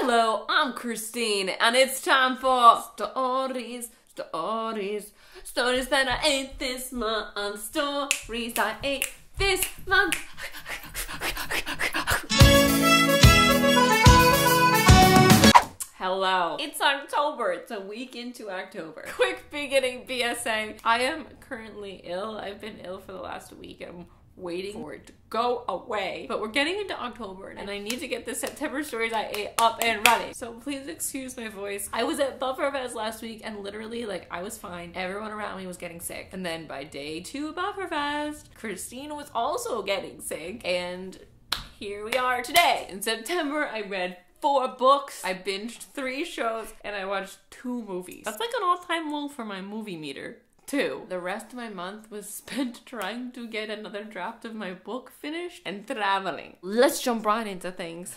Hello, I'm Christine, and it's time for stories that I ate this month. Stories I ate this month. Hello. It's October. It's a week into October. Quick beginning BSA. I am currently ill. I've been ill for the last week. I'm waiting for it to go away. But we're getting into October and I need to get the September stories I ate up and running. So please excuse my voice. I was at Bufferfest last week and literally I was fine. Everyone around me was getting sick. And then by day 2 of Bufferfest, Christine was also getting sick. And here we are today. In September, I read 4 books, I binged 3 shows, and I watched 2 movies. That's like an all-time low for my movie meter. 2. The rest of my month was spent trying to get another draft of my book finished and traveling. Let's jump right into things.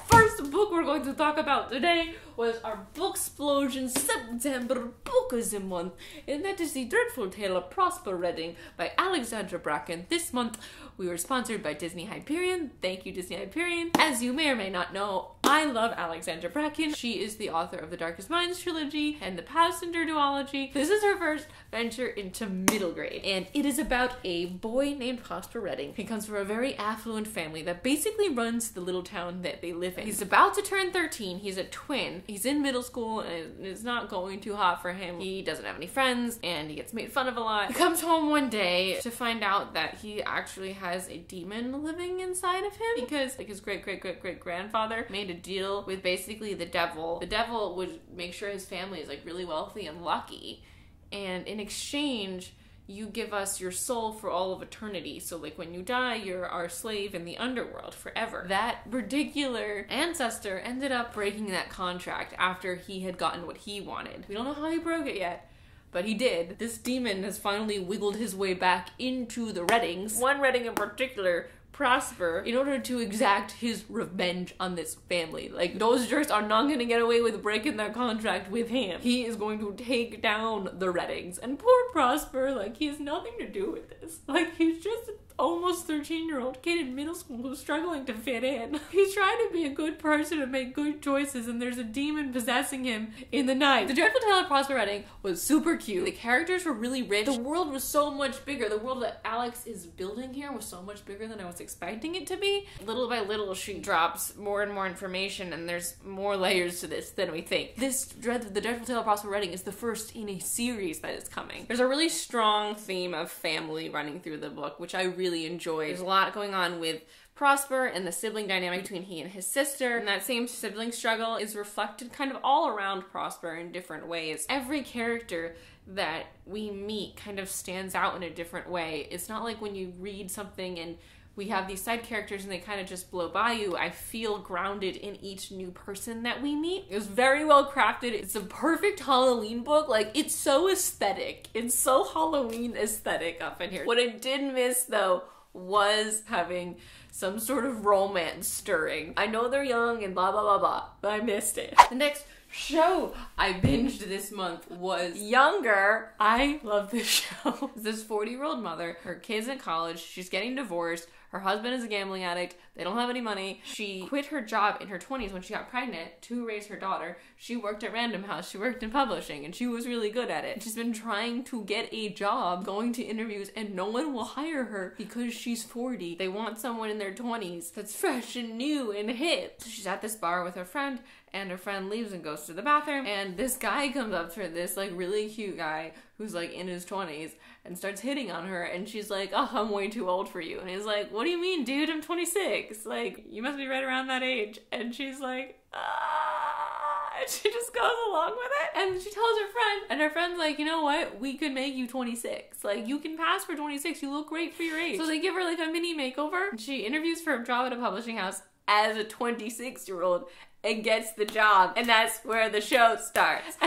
First book we're going to talk about today was our Booksplosion September Bookism month, and that is The Dreadful Tale of Prosper Redding by ALEXNDRA Bracken. This month we were sponsored by Disney Hyperion. Thank you, Disney Hyperion. As you may or may not know, I love ALEXNDRA Bracken. She is the author of the Darkest Minds trilogy and the Passenger duology. This is her first venture into middle grade, and it is about a boy named Prosper Redding. He comes from a very affluent family that basically runs the little town that they live in. He's about to turn 13. He's a twin. He's in middle school and it's not going too hot for him. He doesn't have any friends and he gets made fun of a lot. He comes home one day to find out that he actually has a demon living inside of him because his great-great-great-great-grandfather made a deal with basically the devil. The devil would make sure his family is really wealthy and lucky, and in exchange you give us your soul for all of eternity. So when you die, you're our slave in the underworld forever. That particular ancestor ended up breaking that contract after he had gotten what he wanted. We don't know how he broke it yet, but he did. This demon has finally wiggled his way back into the Reddings. One Redding in particular, Prosper, in order to exact his revenge on this family. Those jerks are not gonna get away with breaking their contract with him. He is going to take down the Reddings. And poor Prosper, he has nothing to do with this. He's just an almost 13-year-old kid in middle school who's struggling to fit in. He's trying to be a good person and make good choices, and there's a demon possessing him in the night. The Dreadful Tale of Prosper Redding was super cute. The characters were really rich. The world was so much bigger. The world that Alex is building here was so much bigger than I was expecting it to be. Little by little, she drops more and more information, and there's more layers to this than we think. The Dreadful Tale of Prosper Redding is the first in a series that is coming. There's a really strong theme of family running through the book, which I really enjoy. There's a lot going on with Prosper and the sibling dynamic between he and his sister, and that same sibling struggle is reflected kind of all around Prosper in different ways. Every character that we meet kind of stands out in a different way. It's not like when you read something and we have these side characters and they kind of just blow by you. I feel grounded in each new person that we meet. It was very well crafted. It's a perfect Halloween book. It's so aesthetic. It's so Halloween aesthetic up in here. What I did miss though was having some sort of romance stirring. I know they're young and blah blah blah blah, but I missed it. The next show I binged this month was Younger. I love this show. This 40-year-old mother, her kid's in college, she's getting divorced, her husband is a gambling addict, they don't have any money. She quit her job in her 20s when she got pregnant to raise her daughter. She worked at Random House, she worked in publishing, and she was really good at it. She's been trying to get a job, going to interviews, and no one will hire her because she's 40. They want someone in their 20s that's fresh and new and hip. So she's at this bar with her friend, and her friend leaves and goes to the bathroom, and this guy comes up to her, this really cute guy who's in his 20s, and starts hitting on her, and she's like, oh, I'm way too old for you. And he's like, what do you mean, dude? I'm 26. You must be right around that age. And she's like, and she just goes along with it. And she tells her friend, and her friend's like, you know what? We could make you 26. You can pass for 26. You look great for your age. So they give her a mini makeover. She interviews for a job at a publishing house as a 26-year-old and gets the job. And that's where the show starts.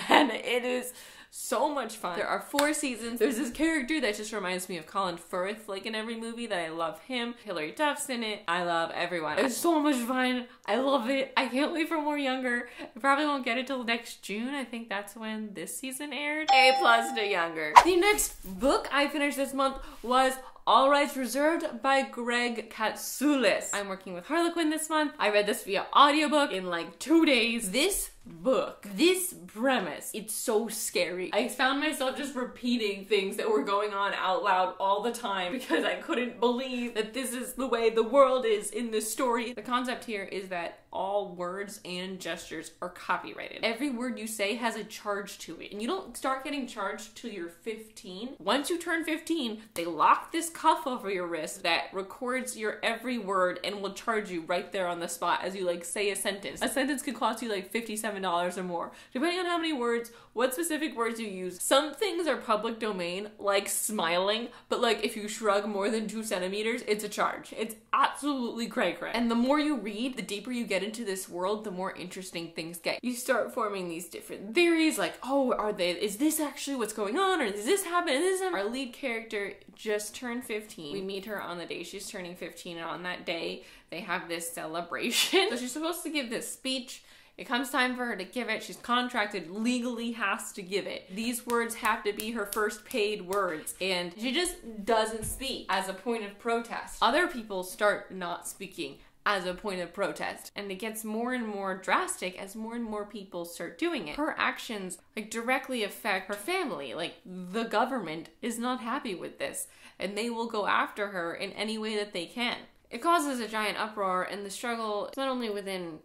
And it is so much fun. There are 4 seasons. There's this character that just reminds me of Colin Firth, in every movie, that I love him. Hilary Duff's in it. I love everyone. It's so much fun. I love it. I can't wait for more Younger. I probably won't get it till next June. I think that's when this season aired. A+ to Younger. The next book I finished this month was All Rights Reserved by Greg Katsoulis. I'm working with Harlequin this month. I read this via audiobook in like 2 days. This book, this premise, it's so scary. I found myself just repeating things that were going on out loud all the time because I couldn't believe that this is the way the world is in this story. The concept here is that all words and gestures are copyrighted. Every word you say has a charge to it, and you don't start getting charged till you're 15. Once you turn 15, they lock this cuff over your wrist that records your every word and will charge you right there on the spot as you like say a sentence. A sentence could cost you like $57 or more, depending on how many words, what specific words you use. Some things are public domain, like smiling, but like if you shrug more than 2 centimeters, it's a charge. It's absolutely cray-cray. And the more you read, the deeper you get into this world, the more interesting things get. You start forming these different theories, like, oh, is this actually what's going on, or does this happen, and this happen? Our lead character just turned 15. We meet her on the day she's turning 15, and on that day, they have this celebration. So she's supposed to give this speech. It comes time for her to give it. She's contracted, legally has to give it. These words have to be her first paid words, and she just doesn't speak as a point of protest. Other people start not speaking as a point of protest, and it gets more and more drastic as more and more people start doing it. Her actions like directly affect her family. Like the government is not happy with this, and they will go after her in any way that they can. It causes a giant uproar, and the struggle is not only within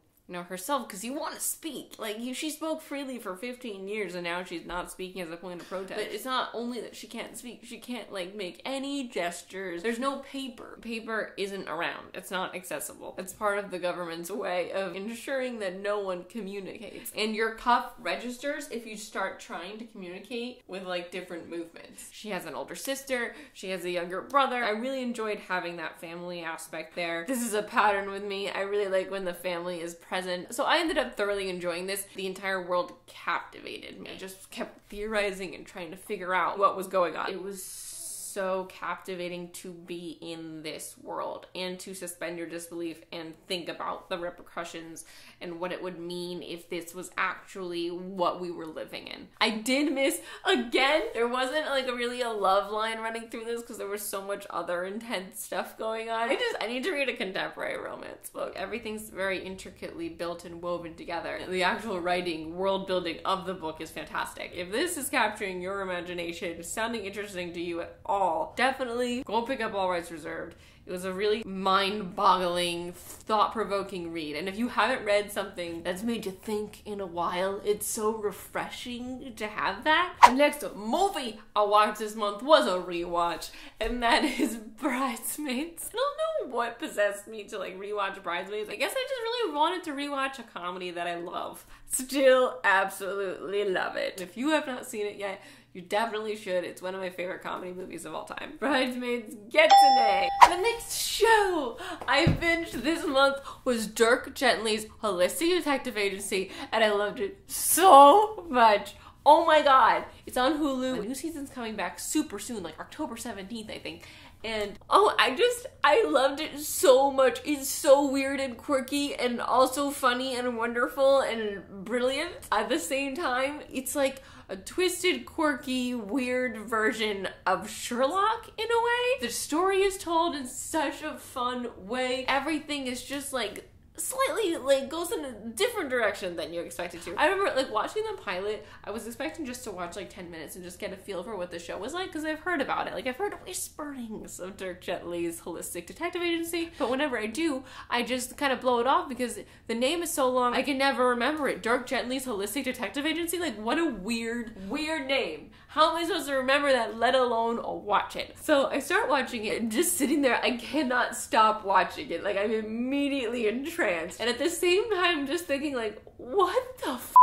herself, because you want to speak. Like, she spoke freely for 15 years, and now she's not speaking as a point of protest. But it's not only that she can't speak, she can't, like, make any gestures. There's no paper. Paper isn't around. It's not accessible. It's part of the government's way of ensuring that no one communicates. And your cuff registers if you start trying to communicate with, like, different movements. She has an older sister. She has a younger brother. I really enjoyed having that family aspect there. This is a pattern with me. I really like when the family is present. So I ended up thoroughly enjoying this. The entire world captivated me. I just kept theorizing and trying to figure out what was going on. It was so captivating to be in this world and to suspend your disbelief and think about the repercussions and what it would mean if this was actually what we were living in. I did miss, again, there wasn't like a love line running through this because there was so much other intense stuff going on. I need to read a contemporary romance book. Everything's very intricately built and woven together. The actual writing, world building of the book is fantastic. If this is capturing your imagination, sounding interesting to you at all, definitely go pick up All Rights Reserved. It was a really mind-boggling, thought-provoking read. And if you haven't read something that's made you think in a while, it's so refreshing to have that. The next movie I watched this month was a rewatch, and that is Bridesmaids. I don't know what possessed me to like rewatch Bridesmaids. I guess I just really wanted to rewatch a comedy that I love. Still absolutely love it. If you have not seen it yet, you definitely should. It's one of my favorite comedy movies of all time. Bridesmaids gets an A. The next show I binged this month was Dirk Gently's Holistic Detective Agency, and I loved it so much. Oh my god. It's on Hulu. The new season's coming back super soon, like October 17th, I think. And oh, I loved it so much. It's so weird and quirky and also funny and wonderful and brilliant at the same time. It's like a twisted, quirky, weird version of Sherlock in a way. The story is told in such a fun way. Everything is just like slightly like goes in a different direction than you expected to. I remember like watching the pilot, I was expecting just to watch like 10 minutes and just get a feel for what the show was like because I've heard about it. Like I've heard whisperings of Dirk Gently's Holistic Detective Agency, but whenever I do, I just kind of blow it off because the name is so long I can never remember it. Dirk Gently's Holistic Detective Agency? Like what a weird name. How am I supposed to remember that, let alone watch it? So I start watching it and just sitting there, I cannot stop watching it. Like I'm immediately entranced. And at the same time, just thinking like, what the f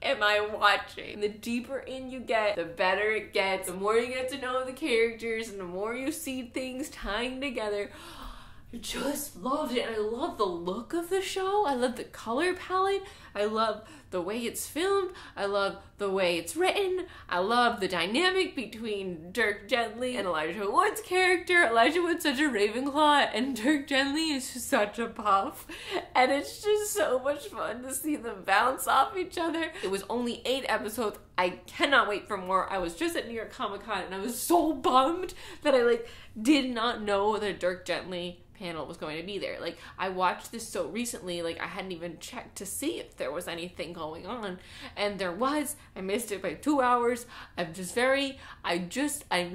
am I watching? And the deeper in you get, the better it gets. The more you get to know the characters and the more you see things tying together. I just loved it, and I love the look of the show. I love the color palette. I love the way it's filmed. I love the way it's written. I love the dynamic between Dirk Gently and Elijah Wood's character. Elijah Wood's such a Ravenclaw, and Dirk Gently is just such a puff. And it's just so much fun to see them bounce off each other. It was only 8 episodes. I cannot wait for more. I was just at New York Comic Con, and I was so bummed that I did not know that Dirk Gently panel was going to be there. I watched this so recently, I hadn't even checked to see if there was anything going on, and there was. I missed it by 2 hours. I'm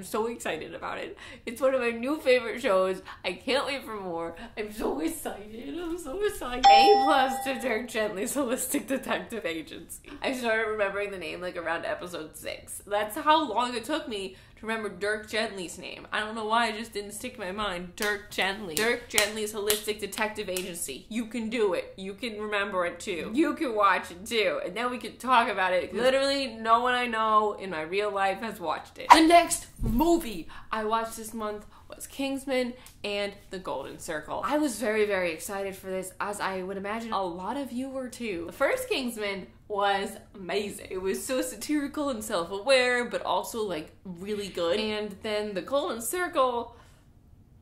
so excited about it. It's one of my new favorite shows. I can't wait for more. I'm so excited. I'm so excited. A+ to Dirk Gently's Holistic Detective Agency. I started remembering the name around episode 6. That's how long it took me to remember Dirk Gently's name. I don't know why, it just didn't stick in my mind. Dirk Gently. Dirk Gently's Holistic Detective Agency. You can do it. You can remember it too. You can watch it too. And then we can talk about it. Literally, no one I know in my real life has watched it. The next movie I watched this month was Kingsman and The Golden Circle. I was very, very excited for this, as I would imagine a lot of you were too. The first Kingsman was amazing. It was so satirical and self-aware, but also really good. And then The Golden Circle,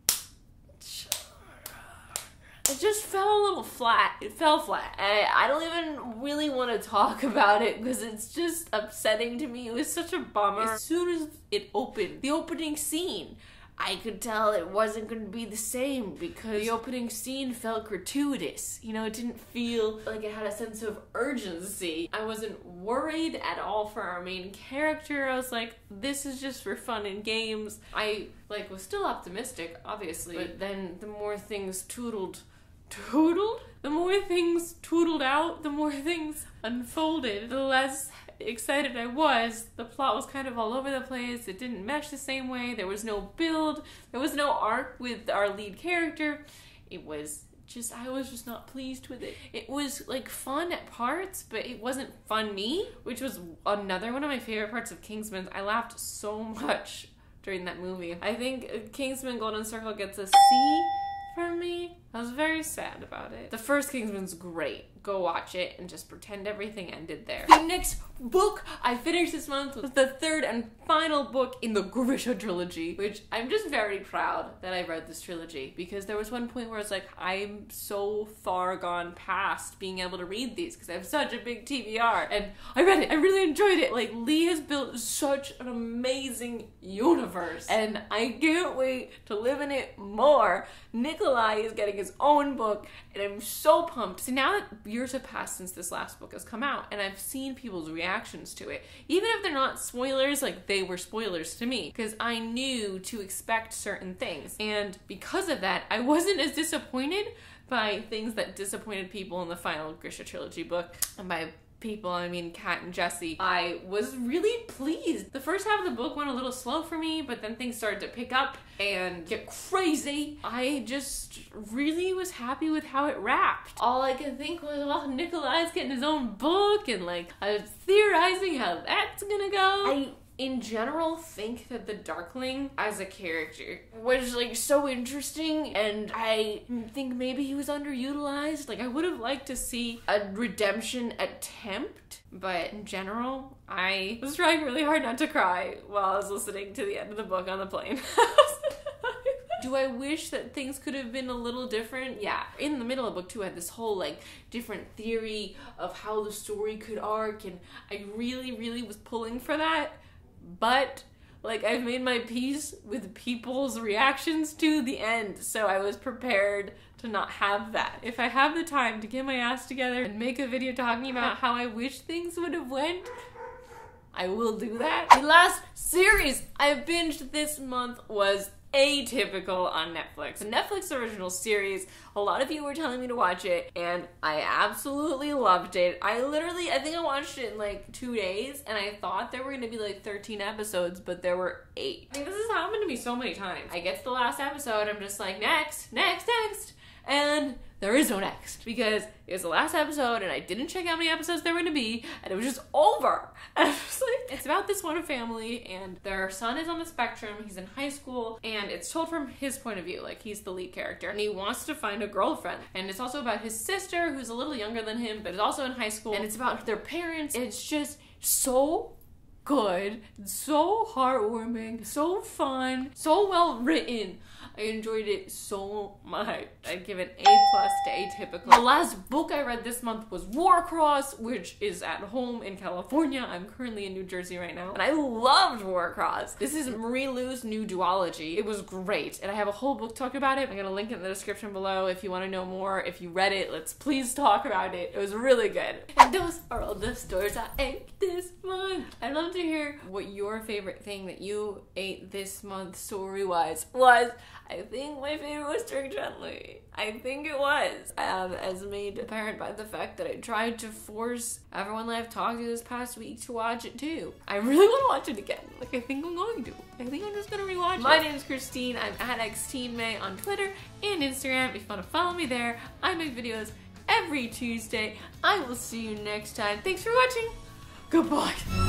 it just fell a little flat. It fell flat. I don't even really want to talk about it because it's just upsetting to me. It was such a bummer. As soon as it opened, the opening scene, I could tell it wasn't going to be the same because the opening scene felt gratuitous. You know, it didn't feel like it had a sense of urgency. I wasn't worried at all for our main character. I was like, this is just for fun and games. I was still optimistic, obviously, but then the more things the more things tootled out, the more things unfolded, the less excited I was. The plot was kind of all over the place. It didn't mesh the same way. There was no build. There was no arc with our lead character. It was just, I was just not pleased with it. It was fun at parts, but it wasn't funny, which was another one of my favorite parts of Kingsman. I laughed so much during that movie. I think Kingsman Golden Circle gets a C from me. I was very sad about it. The first Kingsman's great. Go watch it and just pretend everything ended there. The next book I finished this month was the third and final book in the Grisha trilogy, which I'm just very proud that I read this trilogy, because there was one point where it's I'm so far gone past being able to read these because I have such a big TBR, and I read it. I really enjoyed it. Leigh has built such an amazing universe, and I can't wait to live in it more. Nikolai is getting his own book, and I'm so pumped. So now that years have passed since this last book has come out, and I've seen people's reactions to it, even if they're not spoilers, they were spoilers to me, because I knew to expect certain things. And because of that, I wasn't as disappointed by things that disappointed people in the final Grisha trilogy book. And by people, I mean Kat and Jesse. I was really pleased. The first half of the book went a little slow for me, but then things started to pick up and get crazy. I just really was happy with how it wrapped. All I could think was, well, Nikolai's getting his own book, and I was theorizing how that's gonna go. In general, think that the Darkling as a character was so interesting, and I think maybe he was underutilized. I would have liked to see a redemption attempt, but in general, I was trying really hard not to cry while I was listening to the end of the book on the plane. Do I wish that things could have been a little different? Yeah. In the middle of book 2, I had this whole different theory of how the story could arc, and I really, really was pulling for that. But I've made my peace with people's reactions to the end, so I was prepared to not have that. If I have the time to get my ass together and make a video talking about how I wish things would have went, I will do that. The last series I binged this month was Atypical on Netflix. The Netflix original series. A lot of you were telling me to watch it, and I absolutely loved it. I think I watched it in 2 days, and I thought there were gonna be 13 episodes, but there were 8. This has happened to me so many times. I get to the last episode, I'm just next, and there is is no next, because it was the last episode and I didn't check how many episodes there were going to be, and it was just over. And I was like, it's about this one family, and their son is on the spectrum, he's in high school, and it's told from his point of view, like he's the lead character, and he wants to find a girlfriend. And it's also about his sister, who's a little younger than him, but is also in high school, and it's about their parents. It's just so good, so heartwarming, so fun, so well written. I enjoyed it so much. I'd give it A+ to Atypical. The last book I read this month was WARCROSS, which is at home in California. I'm currently in New Jersey right now, and I loved WARCROSS. This is Marie Lu's new duology. It was great, and I have a whole book talk about it. I'm gonna link it in the description below if you want to know more. If you read it, let's please talk about it. It was really good. And those are all the stories I ate this month. I'd love to hear what your favorite thing that you ate this month story-wise was. I think my favorite was Dirk Gently. I think it was. As made apparent by the fact that I tried to force everyone that I've talked to this past week to watch it too. I really want to watch it again. Like, I think I'm going to. I think I'm just gonna rewatch it. My name is Christine. I'm at XTeenMay on Twitter and Instagram. If you want to follow me there, I make videos every Tuesday. I will see you next time. Thanks for watching. Goodbye.